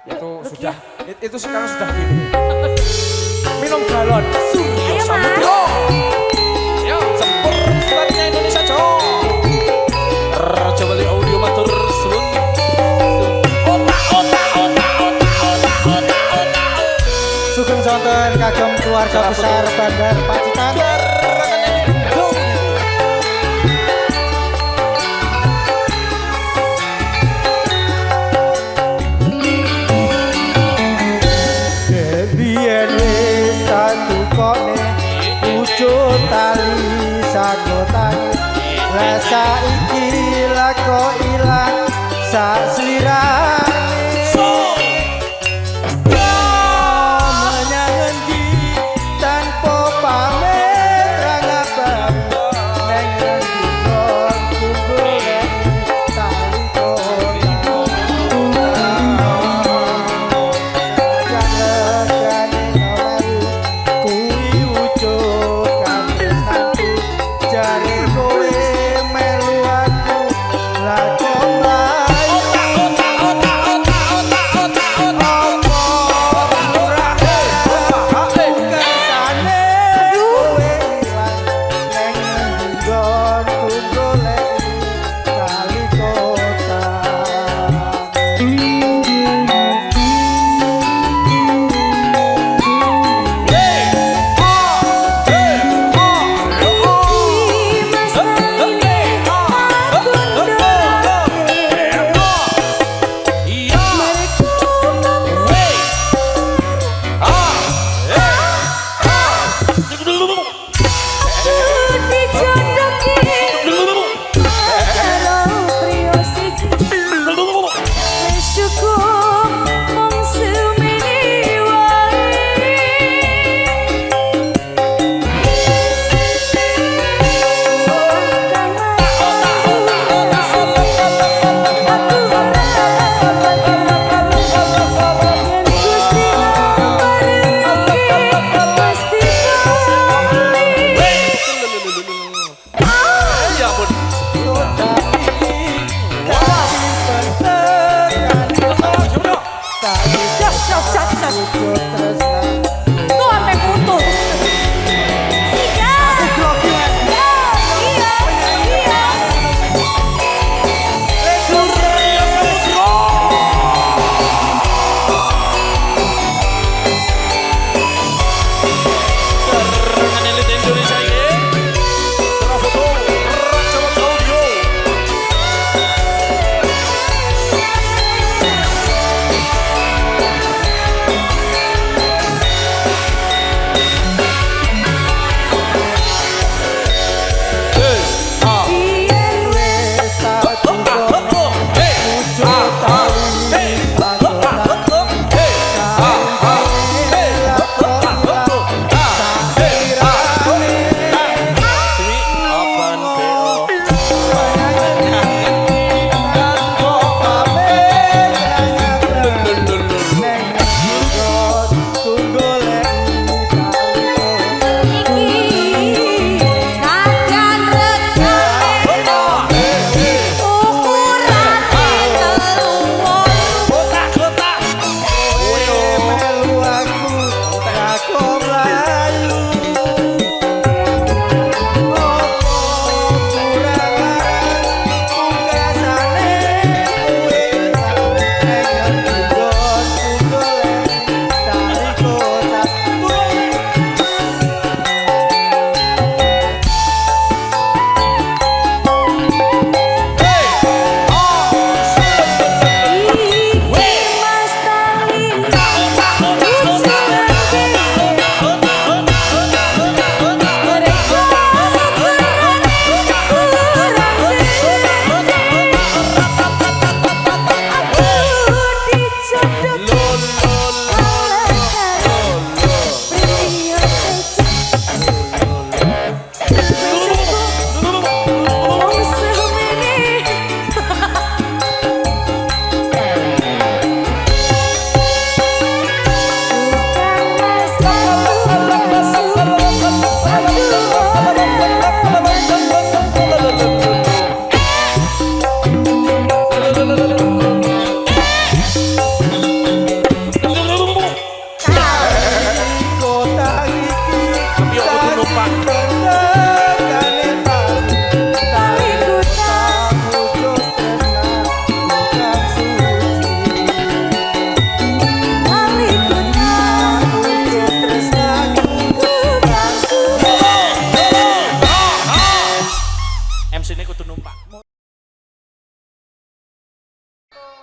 Itu sekarang sudah gini. Minum galon. Ayo Mas. Ya, sempur suaranya Indonesia Jawa. Coba di audio matur sun. Sugeng sonten kagem keluarga besar Bandar Pacitan. Biyen wis tatukone wujud tali sagotane. Lah saiki lako ilang sak slirane.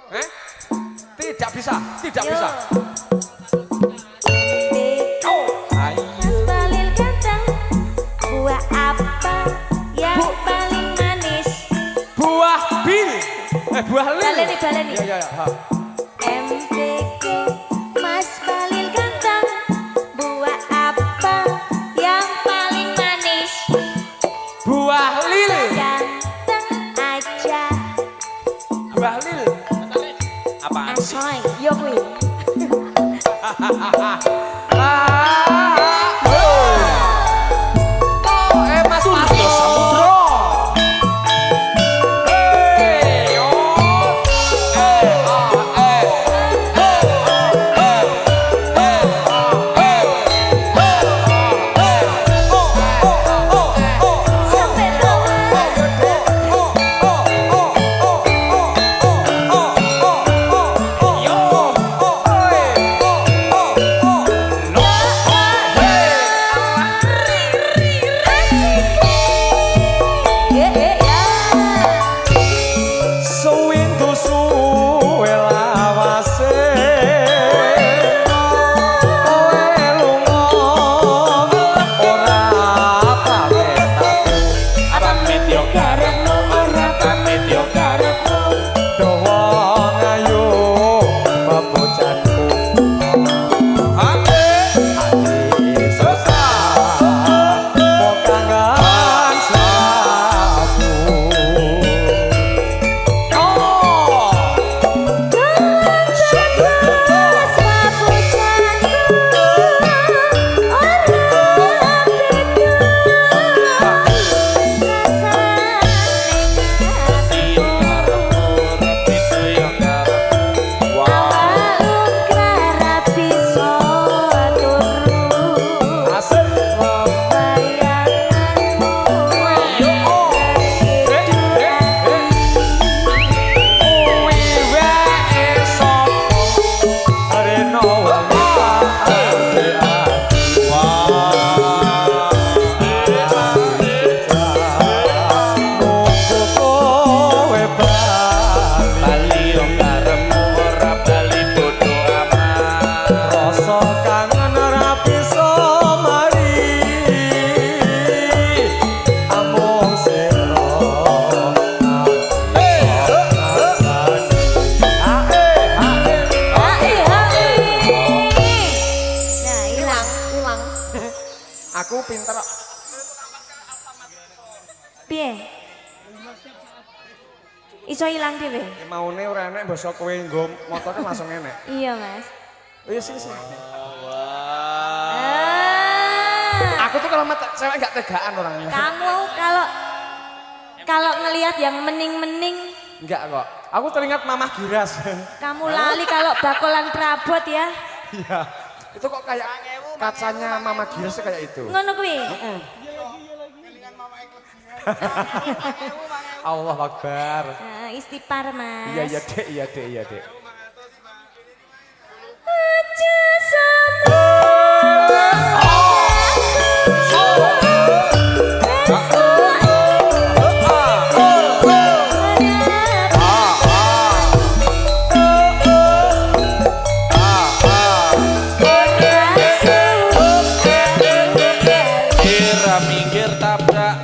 Eh? Tidak bisa, tidak Yo. bisa. Oh, Mas Balil ganteng, buah apa yang paling manis? Buah bil. Buah lil. Baleni, baleni. Ya, ya, ya. Ha. MTK, Mas Balil ganteng, buah apa yang paling manis? Buah lil. Ganteng aja. Buah lil. Apaan sih? Asoy, yo kuwi. Mas Mario Samudro. Sampai doa. Ya. Sewindu suwe lawase kowe lunga ora pamit aku Pamit yo karepmu ora pamit yo karepmu. dawa ngayu bebojanku ati susah kok kangen sabu Nah, hilang. Aku pinter. Piye? Iso hilang dhewe. Maune ora enek basa kowe nggo motore langsung enek. Iya, Mas. Oh iya sini sini. Ah, Aku tuh kalau mata cewek enggak tegaan orangnya. kamu kalau ngelihat yang mening-mening, Enggak kok. Aku teringat Mamah Giras. kamu lali kalau bakolan perabot ya. Iya. Itu kok kayak kacanya Mamah Giras kayak itu. Ngono kuwi. Allah Akbar. Nah, istighfar, Mas. Iya iya Dek, iya Dek, iya Dek. Aja sama Kira minggir tabrak.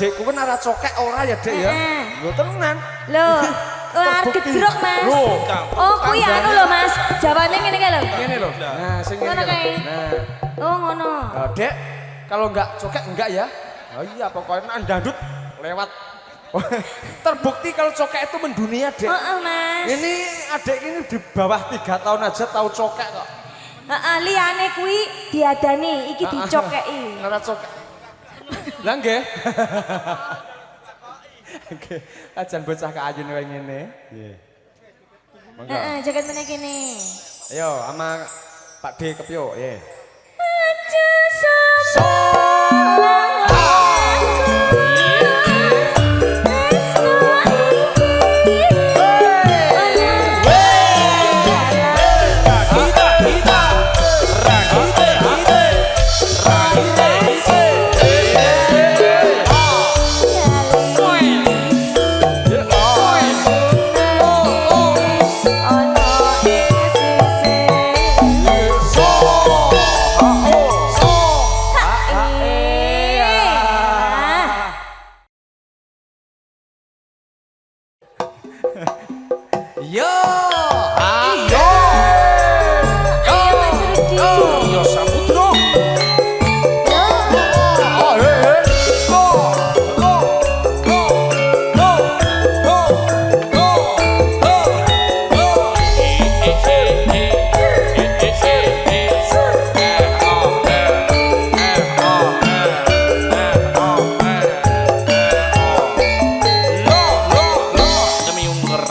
adekku kan arah cokek ora ya dek ya. Lho tenan. Loh, arep gedrok Mas. Loh, Oh, kuwi anu lho Mas. Jawabannya ngene kae lho. ngene lho. Nah, sing ngene. Ngono kae. Nah. Oh, ngono. Nah, Dek, kalau enggak cokek enggak ya? Oh iya, pokoknya dangdut lewat. Terbukti kalau cokek itu mendunia, Dek. Heeh, Mas. Ini adek ini di bawah 3 tahun aja tahu cokek kok. Heeh, liyane kuwi diadani, iki dicokeki. Ora cokek. Lah nggih. Oke, ajan bocah keayun wae ngene. Nggih. Monggo. Heeh, jagat meneh kene. Ayo sama Pak D kepyo, nggih. Aja sama Yo, ayo. Ayo Mas Rudi. Yo Samudra. Yo. Oh, go. Go. Go. Go. Go. Go. Go. Demi unger.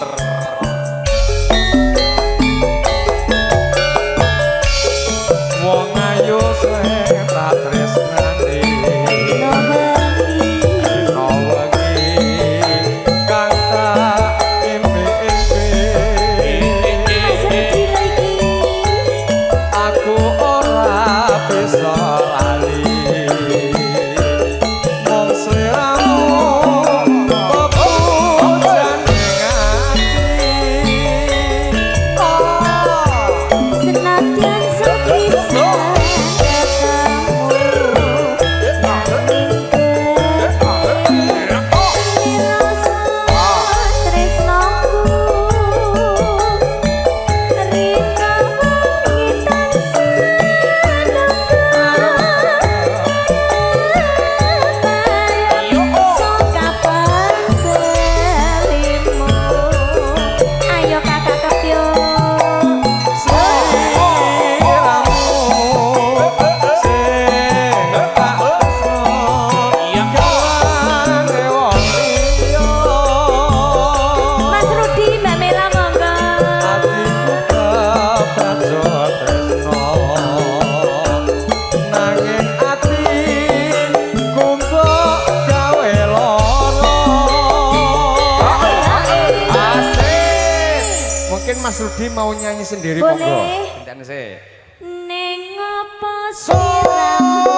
Wong ayu sing tak tresnani. Dina wengi kang tak impi-impi. Mas Rudi lagi. Aku ora bisa lali. Wong sliramu bepujan ning ati. Oh. Senadyan sepisan ayo kakak kepyo. Mas Rudi, Mbak Mela monggo. Mungkin Mas Rudi mau nyanyi sendiri Boleh. monggo. Dan sih. Ning apa siramu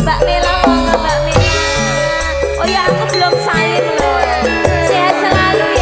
Mbak Mela monggo Mbak Mela. Oh ya aku belum salim loh. Sehat selalu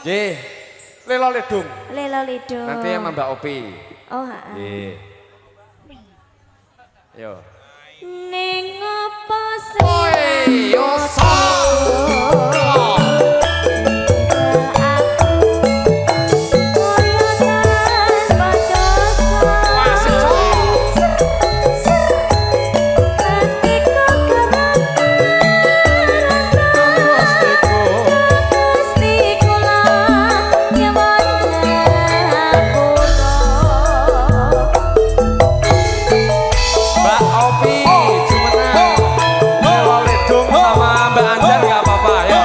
Nggih. Lelo ledung. Lelo Lido. Nanti sama Mbak Opi. Oh, heeh. Nggih. Yo. Ning apa Oi, yo Mbak Opi, Jumenang. Lelo ledung sama Mbak Anjar nggak apa-apa ya.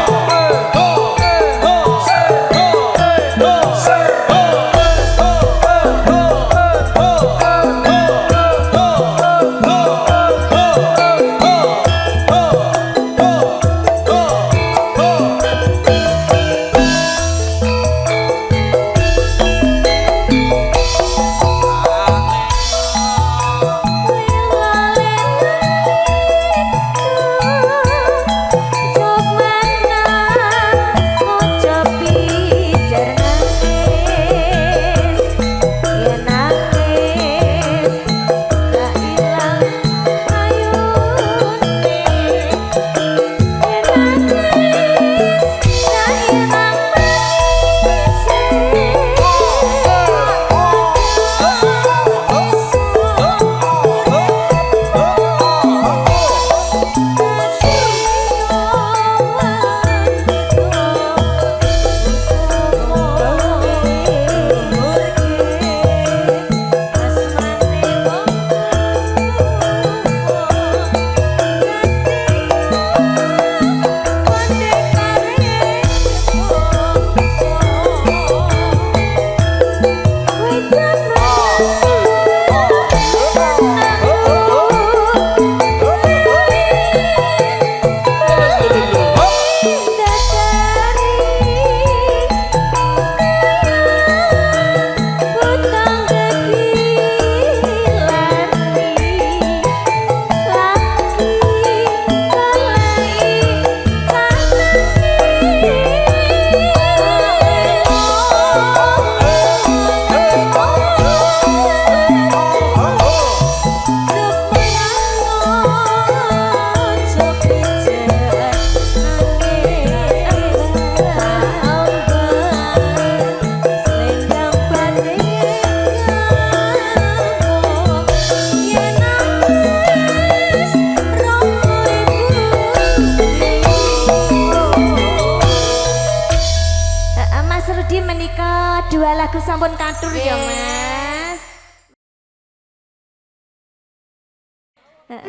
Mas Rudi menika 2 lagu sampun katur ya Mas.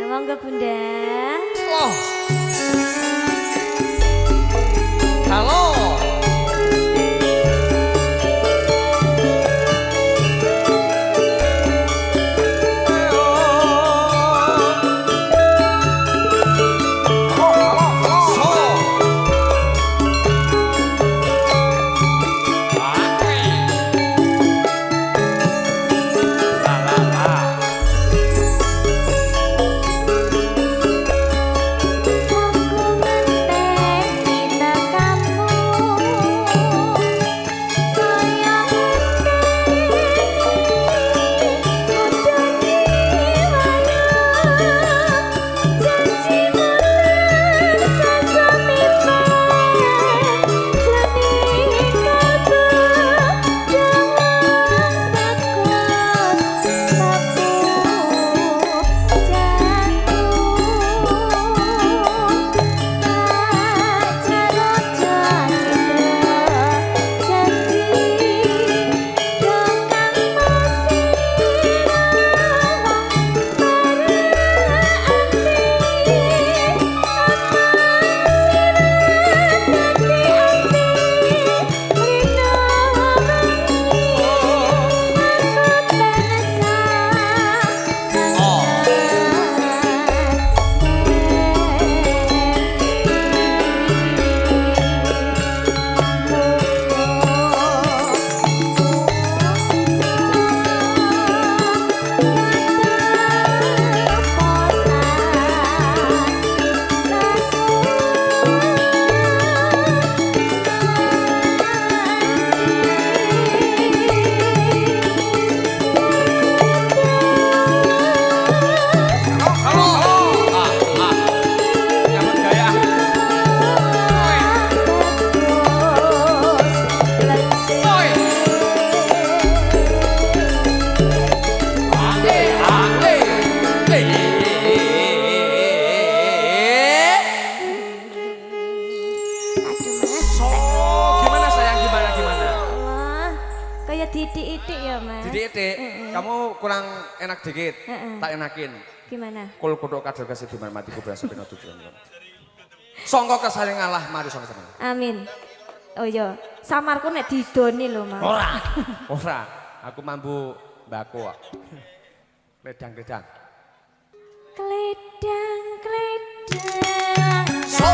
Monggo Bunda. Oh. Halo. Aku kamu kurang enak dikit. Heeh. Tak enakin. Gimana? Kul kodok kadal kesidiman matiku berasa peno tujuan. Songko kesaring ngalah mari songko seneng. Amin. Oh iya, samarku nek didoni lho, Mas. Ora. Aku mambu mbako kok. Ledang-ledang. Kledang So.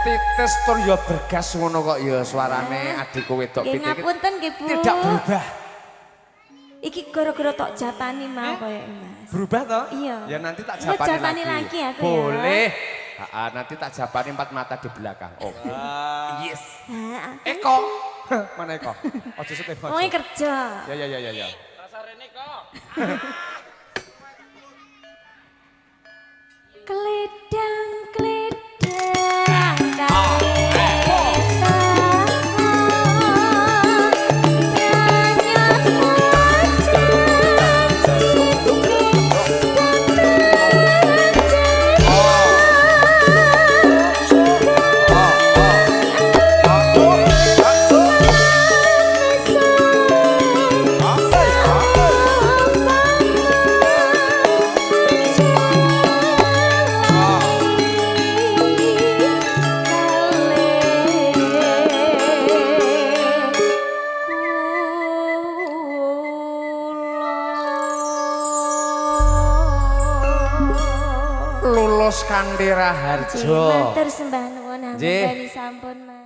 Titis tur ya bergas ngono kok ya suarane adikku wedok Nggih pitik. ngapunten nggih Bu. Tidak berubah. Iki gara-gara tok japani mau koyo Mas. Berubah toh? Iya. Ya nanti tak Iya, japani, japani lagi aku ya. Boleh. Nanti tak japani 4 mata di belakang. Oke. Yes. Eko. Mana Eko? Ojo setem. Wong kerja. Ya. Rasarene kok. Kledang Lulus Kandira Harjo. Matur sembah nuwun Nggih. hampun sampun Mas.